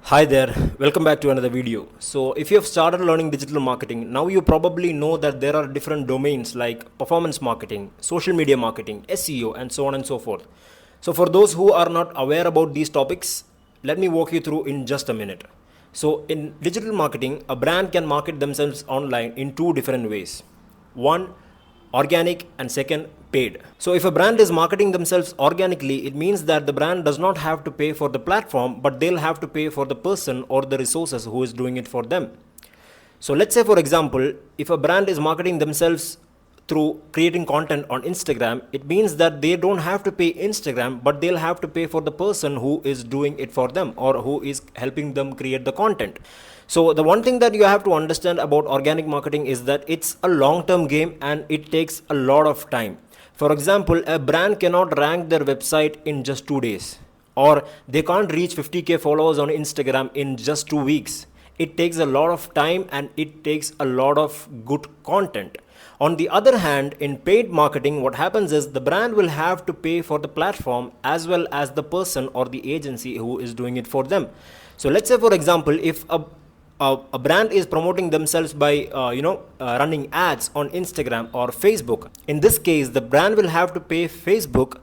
Hi there, welcome back to another video. So if you have started learning digital marketing, now you probably know that there are different domains like performance marketing, social media marketing, SEO, and so on and so forth. So for those who are not aware about these topics, let me walk you through in just a minute. So in digital marketing, a brand can market themselves online in two different ways. One, organic, and second, paid. So if a brand is marketing themselves organically, it means that the brand does not have to pay for the platform, but they'll have to pay for the person or the resources who is doing it for them. So let's say, for example, if a brand is marketing themselves through creating content on Instagram, it means that they don't have to pay Instagram, but they'll have to pay for the person who is doing it for them or who is helping them create the content. So the one thing that you have to understand about organic marketing is that it's a long-term game and it takes a lot of time. For example, a brand cannot rank their website in just 2 days, or they can't reach 50k followers on Instagram in just 2 weeks. It takes a lot of time and it takes a lot of good content. On the other hand, in paid marketing, what happens is the brand will have to pay for the platform as well as the person or the agency who is doing it for them. So let's say, for example, if a brand is promoting themselves by running ads on Instagram or Facebook. In this case, the brand will have to pay Facebook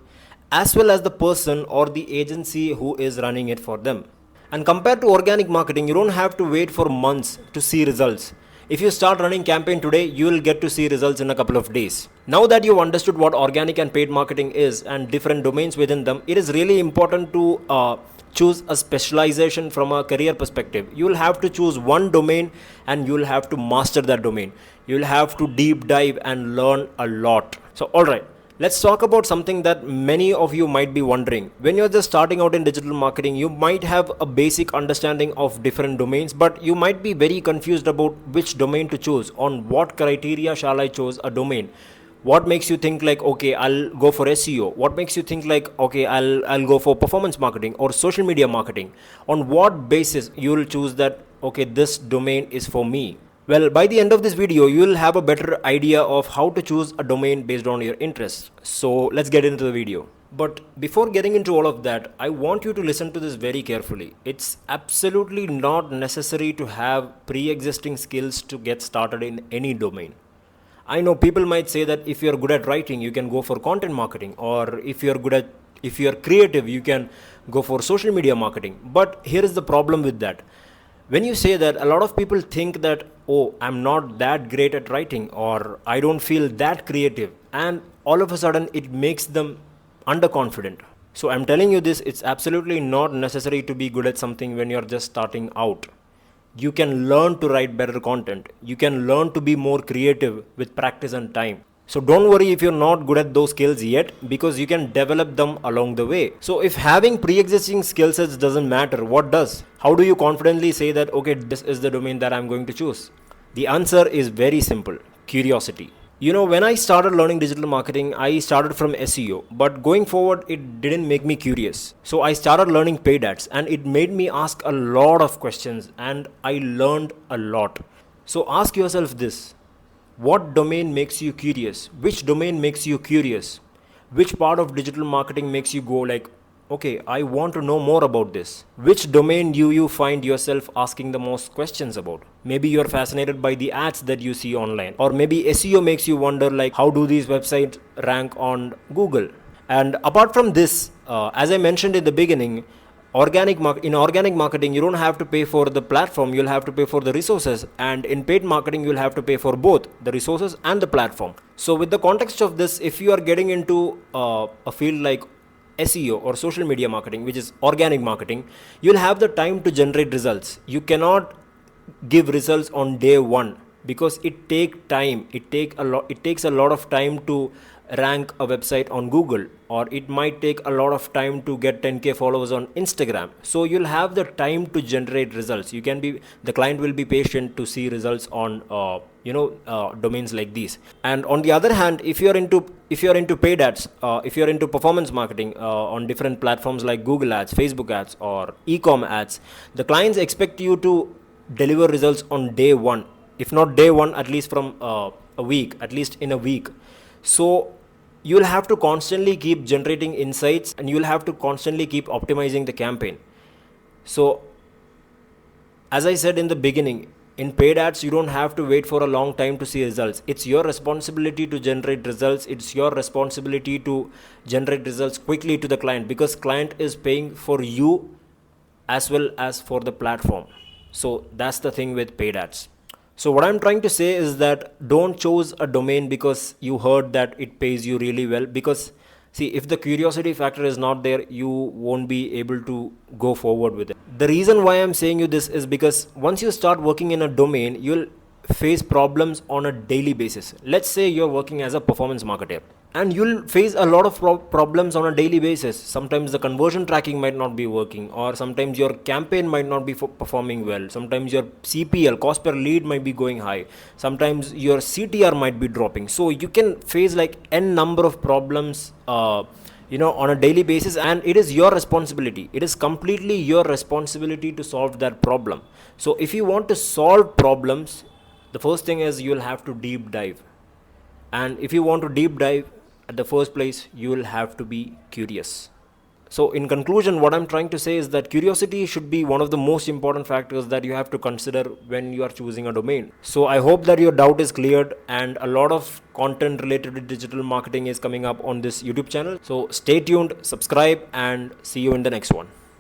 as well as the person or the agency who is running it for them. And compared to organic marketing, you don't have to wait for months to see results. If you start running campaign today, you will get to see results in a couple of days. Now that you've understood what organic and paid marketing is and different domains within them, it is really important to choose a specialization from a career perspective. You will have to choose one domain and you will have to master that domain. You will have to deep dive and learn a lot. So, alright. Let's talk about something that many of you might be wondering. When you're just starting out in digital marketing, you might have a basic understanding of different domains, but you might be very confused about which domain to choose. On what criteria shall I choose a domain? What makes you think like, okay, I'll go for SEO? What makes you think like, okay, I'll go for performance marketing or social media marketing? On what basis you will choose that, okay, this domain is for me? Well, by the end of this video, you will have a better idea of how to choose a domain based on your interests. So let's get into the video. But before getting into all of that, I want you to listen to this very carefully. It's absolutely not necessary to have pre-existing skills to get started in any domain. I know people might say that if you're good at writing, you can go for content marketing, or if you're creative, you can go for social media marketing. But here is the problem with that. When you say that, a lot of people think that, oh, I'm not that great at writing, or I don't feel that creative, and all of a sudden it makes them underconfident. So I'm telling you this, it's absolutely not necessary to be good at something when you're just starting out. You can learn to write better content. You can learn to be more creative with practice and time. So don't worry if you're not good at those skills yet, because you can develop them along the way. So if having pre-existing skill sets doesn't matter, what does? How do you confidently say that, okay, this is the domain that I'm going to choose? The answer is very simple: curiosity. When I started learning digital marketing, I started from SEO, but going forward, it didn't make me curious. So I started learning paid ads, and it made me ask a lot of questions, and I learned a lot. So ask yourself this: what domain makes you curious? Which domain makes you curious? Which part of digital marketing makes you go like, okay, I want to know more about this? Which domain do you find yourself asking the most questions about? Maybe you're fascinated by the ads that you see online, or maybe SEO makes you wonder like, how do these websites rank on Google? And apart from this, as I mentioned in the beginning, in organic marketing, you don't have to pay for the platform, you'll have to pay for the resources. And in paid marketing, you'll have to pay for both the resources and the platform. So with the context of this, if you are getting into a field like SEO or social media marketing, which is organic marketing, you'll have the time to generate results. You cannot give results on day one, because it takes a lot of time to rank a website on Google, or it might take a lot of time to get 10k followers on Instagram. So you'll have the time to generate results. The client will be patient to see results on domains like these. And on the other hand, if you're into paid ads, if you're into performance marketing on different platforms like Google ads, Facebook ads, or e-com ads, the clients expect you to deliver results on day one. If not day one, at least from at least in a week. So you'll have to constantly keep generating insights, and you'll have to constantly keep optimizing the campaign. So As I said in the beginning, in paid ads you don't have to wait for a long time to see results. It's your responsibility to generate results. It's your responsibility to generate results quickly to the client, because client is paying for you as well as for the platform. So that's the thing with paid ads. So what I'm trying to say is that don't choose a domain because you heard that it pays you really well. Because see, if the curiosity factor is not there, you won't be able to go forward with it. The reason why I'm saying you this is because once you start working in a domain, you'll face problems on a daily basis. Let's say you're working as a performance marketer, and you'll face a lot of problems on a daily basis. Sometimes the conversion tracking might not be working, or sometimes your campaign might not be performing well. Sometimes your CPL, cost per lead, might be going high. Sometimes your CTR might be dropping. So you can face like n number of problems on a daily basis, and it is your responsibility. It is completely your responsibility to solve that problem. So if you want to solve problems, the first thing is you'll have to deep dive. And if you want to deep dive, at the first place, you will have to be curious. So in conclusion, what I'm trying to say is that curiosity should be one of the most important factors that you have to consider when you are choosing a domain. So I hope that your doubt is cleared, and a lot of content related to digital marketing is coming up on this YouTube channel. So stay tuned, subscribe, and see you in the next one.